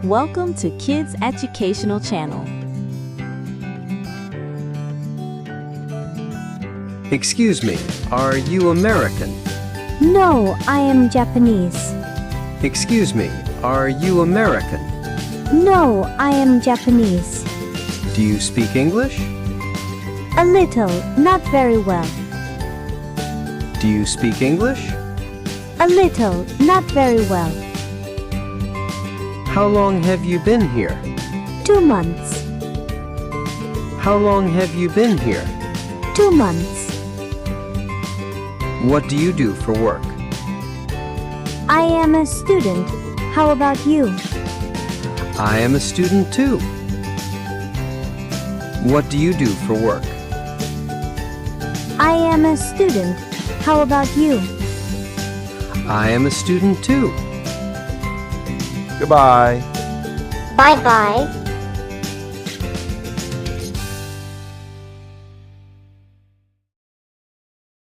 Welcome to Kids Educational Channel. Excuse me, are you American? No, I am Japanese. Excuse me, are you American? No, I am Japanese. Do you speak English? A little, not very well. Do you speak English? A little, not very well. How long have you been here? 2 months. How long have you been here? 2 months. What do you do for work? I am a student. How about you? I am a student too. What do you do for work? I am a student. How about you? I am a student too. Goodbye. Bye-bye.